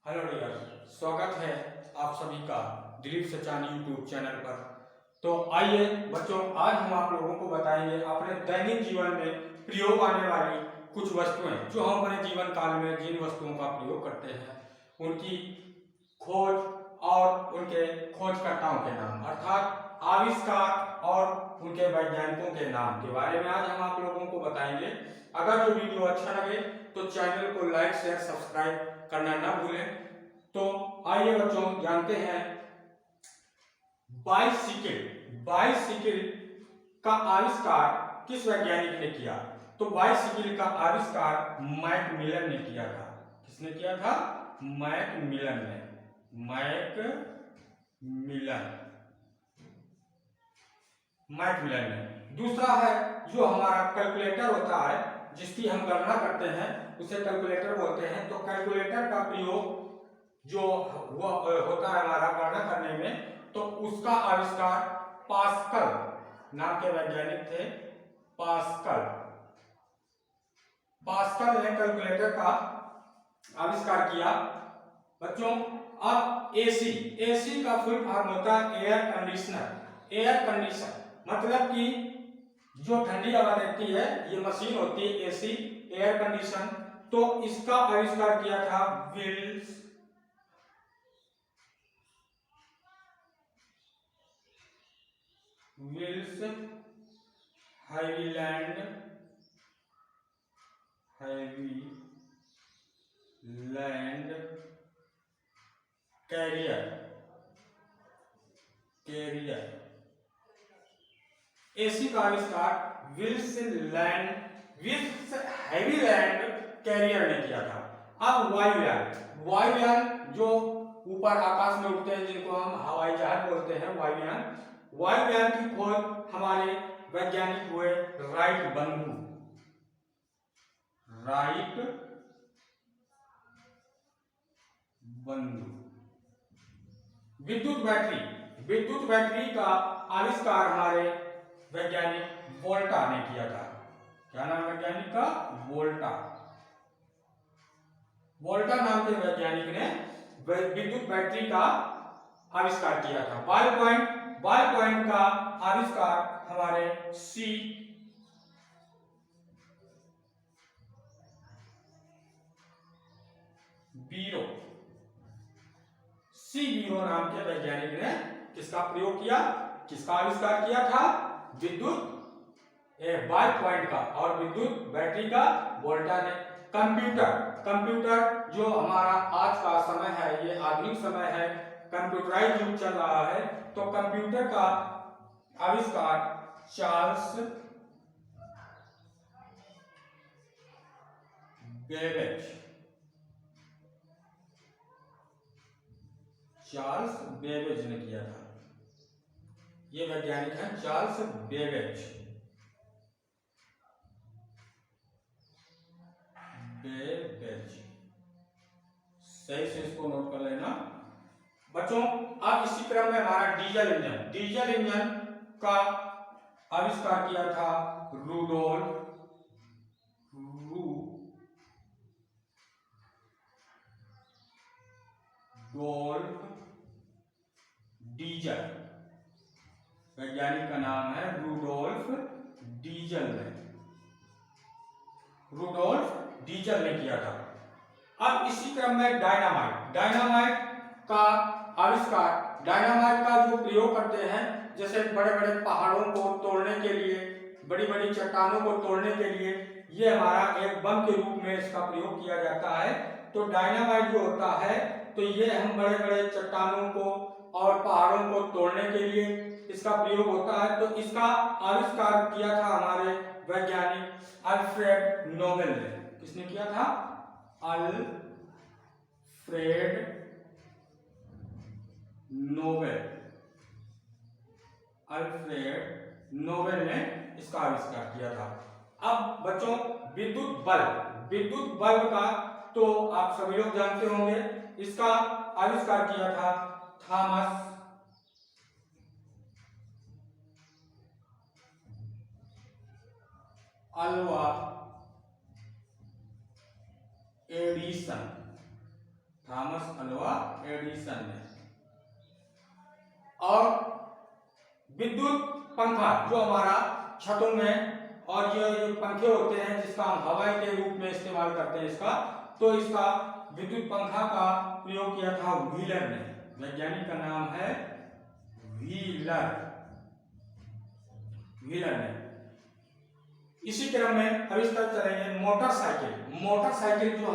Hello dear, स्वागत है आप सभी का दिलीप सचानी यूट्यूब चैनल पर। तो आइए बच्चों, आज हम आप लोगों को बताएंगे अपने दैनिक जीवन में प्रयोग आने वाली कुछ वस्तुएं जो हम अपने जीवन काल में जिन वस्तुओं का प्रयोग करते हैं उनकी खोज और उनके खोजकर्ताओं के नाम अर्थात आविष्कार और उनके वैज्ञानिकों के नाम के बारे में आज हम आप लोगों को बताएंगे। अगर जो वीडियो अच्छा लगे तो चैनल को लाइक शेयर सब्सक्राइब करना ना भूलें। तो आइए बच्चों जानते हैं बाइसिकल बाइसिकल का आविष्कार किस वैज्ञानिक ने किया। तो बाइसिकल का आविष्कार मैकमिलन ने किया था। किसने किया था? मैकमिलन ने। मैकमिलन ने। दूसरा है जो हमारा कैलकुलेटर होता है जिसकी हम गणना करते हैं उसे कैलकुलेटर बोलते हैं। तो कैलकुलेटर का प्रयोग जो हुआ होता है हमारा गणना करने में, तो उसका आविष्कार पास्कल नाम के वैज्ञानिक थे। पास्कल ने कैलकुलेटर का आविष्कार किया। बच्चों अब एसी का फुल फॉर्म होता है एयर कंडीशनर मतलब कि जो ठंडी हवा देती है ये मशीन होती है एसी, एयर कंडीशन। तो इसका आविष्कार किया था विल्स हैविलैंड कैरियर। एसी का आविष्कार विल्स हैविलैंड कैरियर ने किया था। अब वायुयान जो ऊपर आकाश में उड़ते हैं जिनको हम हवाई जहाज बोलते हैं, वायुयान की खोज हमारे वैज्ञानिक हुए राइट बंधु। विद्युत बैटरी का आविष्कार हमारे वैज्ञानिक वोल्टा ने किया था। क्या नाम वैज्ञानिक का? वोल्टा नाम के वैज्ञानिक ने विद्युत बैटरी का आविष्कार किया था। बॉल पॉइंट का आविष्कार हमारे सी बीरो नाम के वैज्ञानिक ने किसका आविष्कार किया था? विद्युत बॉल पॉइंट का। और विद्युत बैटरी का वोल्टा ने। कंप्यूटर जो हमारा आज का समय है, ये आधुनिक समय है, कंप्यूटराइज्ड युग चल रहा है। तो कंप्यूटर का आविष्कार चार्ल्स बेबेज ने किया था। ये वैज्ञानिक है चार्ल्स बेबेज। सही से इसको नोट कर लेना बच्चों। अब इसी क्रम में हमारा डीजल इंजन का आविष्कार किया था रूडोल्फ डीजल। वैज्ञानिक का नाम है रूडोल्फ डीजल ने किया था। अब इसी क्रम में डायनामाइट का आविष्कार। डायनामाइट का जो प्रयोग करते हैं जैसे बड़े बड़े पहाड़ों को तोड़ने के लिए, बड़ी बड़ी चट्टानों को तोड़ने के लिए, ये हमारा एक बम के रूप में इसका प्रयोग किया जाता है। तो डायनामाइट जो होता है तो ये हम बड़े बड़े चट्टानों को और पहाड़ों को तोड़ने के लिए इसका प्रयोग होता है। तो इसका आविष्कार किया था हमारे वैज्ञानिक अल्फ्रेड नोबेल ने। किसने किया था? अल्फ्रेड नोबेल ने इसका आविष्कार किया था। अब बच्चों विद्युत बल्ब का तो आप सभी लोग जानते होंगे। इसका आविष्कार किया था Thomas Alva Edison Thomas Alva Edison ने। और विद्युत पंखा जो हमारा छतों में और ये पंखे होते हैं जिसका हम हवाई के रूप में इस्तेमाल करते हैं इसका, तो इसका विद्युत पंखा का प्रयोग किया था व्हीलर ने। वैज्ञानिक का नाम है व्हीलर ने। इसी क्रम में अब इस तरफ चलेंगे मोटरसाइकिल जो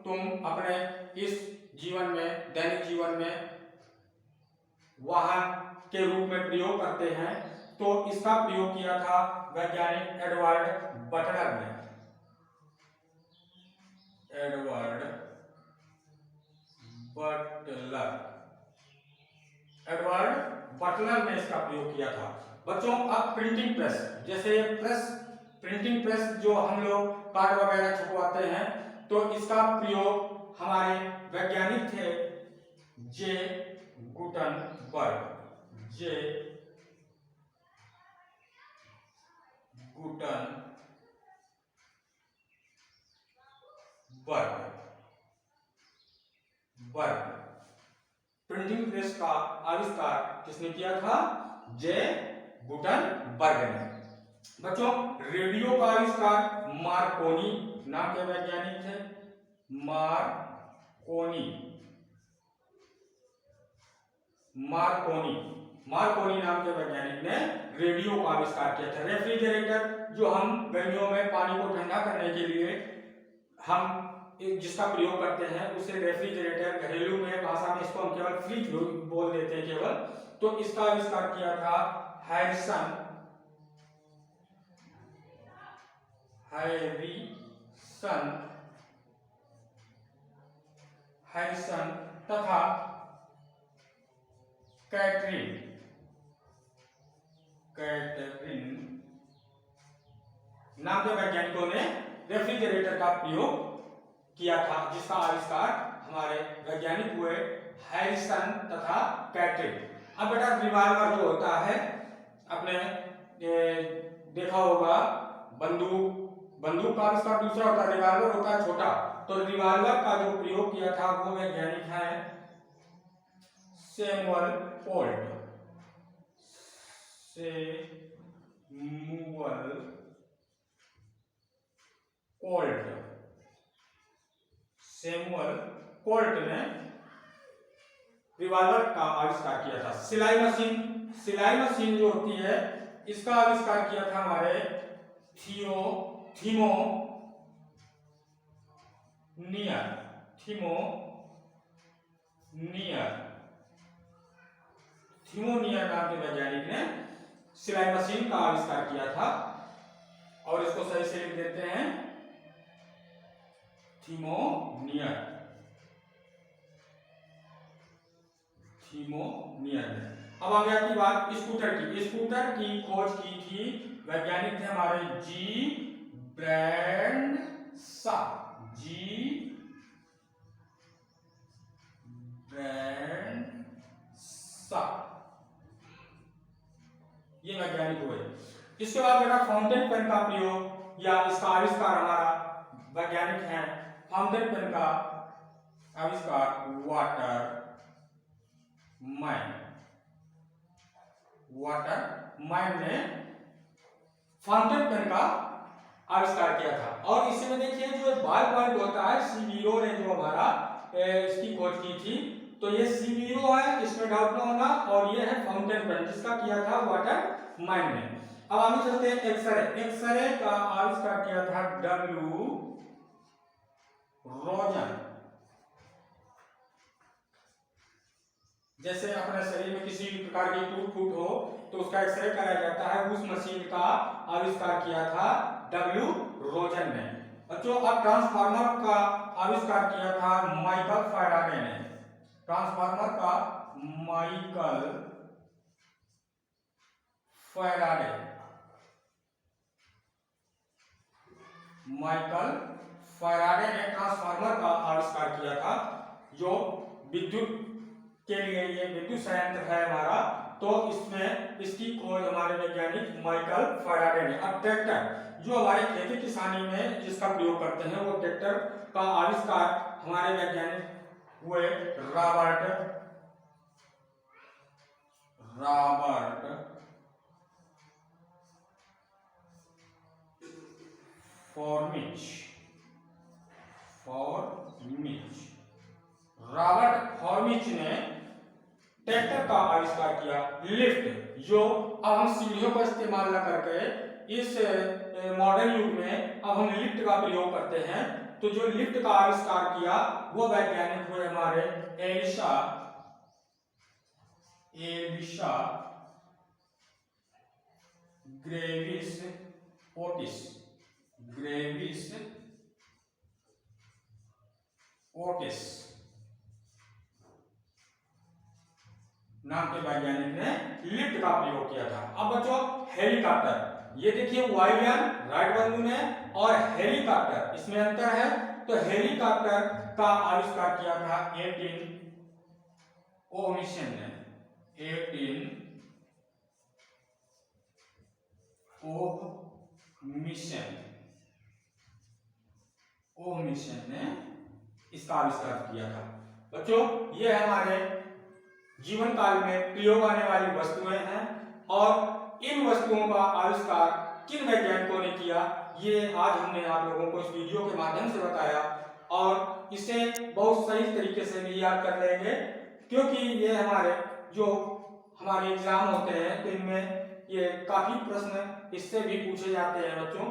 तुम अपने इस जीवन में, दैनिक जीवन में वाहन के रूप में प्रयोग करते हैं, तो इसका प्रयोग किया था वैज्ञानिक एडवर्ड बटलर ने। एडवर्ड बटलर ने इसका प्रयोग किया था। बच्चों अब प्रिंटिंग प्रेस, जैसे प्रिंटिंग प्रेस जो हम लोग कार्ड वगैरह छपवाते हैं, तो इसका प्रयोग हमारे वैज्ञानिक थे जे गुटनबर्ग। प्रिंटिंग प्रेस का आविष्कार किसने किया था? जे गुटनबर्ग ने। बच्चों रेडियो का आविष्कार मार्कोनी नाम के वैज्ञानिक थे। मार्कोनी नाम के वैज्ञानिक ने रेडियो का आविष्कार किया था। रेफ्रिजरेटर जो हम गर्मियों में पानी को ठंडा करने के लिए हम जिसका प्रयोग करते हैं उसे रेफ्रिजरेटर, घरेलू में भाषा में इसको हम केवल फ्रिज बोल देते हैं केवल, तो इसका आविष्कार किया था हैरिसन तथा कैटरिन नाम के वैज्ञानिकों ने रेफ्रिजरेटर का प्रयोग किया था, जिसका आविष्कार हमारे वैज्ञानिक हुए हैरिसन तथा कैटरिन। अब बेटा रिवाल्वर जो होता है, आपने देखा होगा बंदूक का आविष्कार दूसरा होता है, रिवाल्वर होता है छोटा। तो रिवाल्वर का जो प्रयोग किया था वो वैज्ञानिक है सैमुअल कोल्ट। सैमुअल कोल्ट ने रिवाल्वर का आविष्कार किया था। सिलाई मशीन जो होती है इसका आविष्कार किया था हमारे थिमोनियर नाम के वैज्ञानिक ने सिलाई मशीन का आविष्कार किया था, और इसको सही से लिख देते हैं थिमोनियर ने। अब आ गया की बात स्कूटर की खोज की थी वैज्ञानिक थे हमारे जी ब्रैंडशा। ये वैज्ञानिक हुए। इसके बाद बेटा फाउंटेन पेन का प्रयोग या इसका आविष्कार हमारा वैज्ञानिक है। फाउंटेन पेन का आविष्कार वाटरमैन ने फाउंटेन पेन का आविष्कार किया था। और इसमें देखिए जो बाल पॉइंट होता है, सीवीरो ने जो हमारा इसकी खोज की थी, तो ये सीवीरो है, इसमें डाउट ना होना, और ये है फाउंटेन पेन जिसका किया था वाटरमैन ने। अब आगे चलते हैं एक्सरे का आविष्कार किया था डब्ल्यू रोजन। जैसे अपने शरीर में किसी प्रकार की टूट फूट हो तो उसका एक्सरे कराया जाता है, उस मशीन का आविष्कार किया था डब्ल्यू रोजन ने। बच्चों अब ट्रांसफार्मर का आविष्कार किया था माइकल फैराडे ने। ट्रांसफार्मर का माइकल फैराडे ने ट्रांसफार्मर का आविष्कार किया था, जो विद्युत के लिए ये विद्युत संयंत्र है हमारा, तो इसमें इसकी खोज हमारे वैज्ञानिक माइकल फैराडे ने। अब ट्रैक्टर जो हमारे खेती किसानी में जिसका प्रयोग करते हैं, वो ट्रैक्टर का आविष्कार हमारे वैज्ञानिक हुए रॉबर्ट फॉर्मिच। रॉबर्ट फॉर्मिच ने ट्रैक्टर का आविष्कार किया। लिफ्ट, जो अब हम सीढ़ियों का इस्तेमाल न करके इस मॉडर्न युग में अब हम लिफ्ट का प्रयोग करते हैं, तो जो लिफ्ट का आविष्कार किया वो वैज्ञानिक हुए हमारे एलिशा ग्रेविस ओटिस नाम के वैज्ञानिक ने लिफ्ट का प्रयोग किया था। अब बच्चों हेलीकॉप्टर, ये देखिए वायुयान राइट बंधु ने और हेलीकॉप्टर इसमें अंतर है। तो हेलीकॉप्टर का आविष्कार किया था 18 ओमिशन ने। मिशन ने इसका आविष्कार किया था। बच्चों ये हमारे जीवन काल में प्रयोग आने वाली वस्तुएं हैं और इन वस्तुओं का आविष्कार किन वैज्ञानिकों ने किया, ये आज हमने आप लोगों को इस वीडियो के माध्यम से बताया और इसे बहुत सही तरीके से भी याद कर लेंगे, क्योंकि ये हमारे जो हमारे एग्जाम होते हैं तो इनमें ये काफी प्रश्न इससे भी पूछे जाते हैं बच्चों।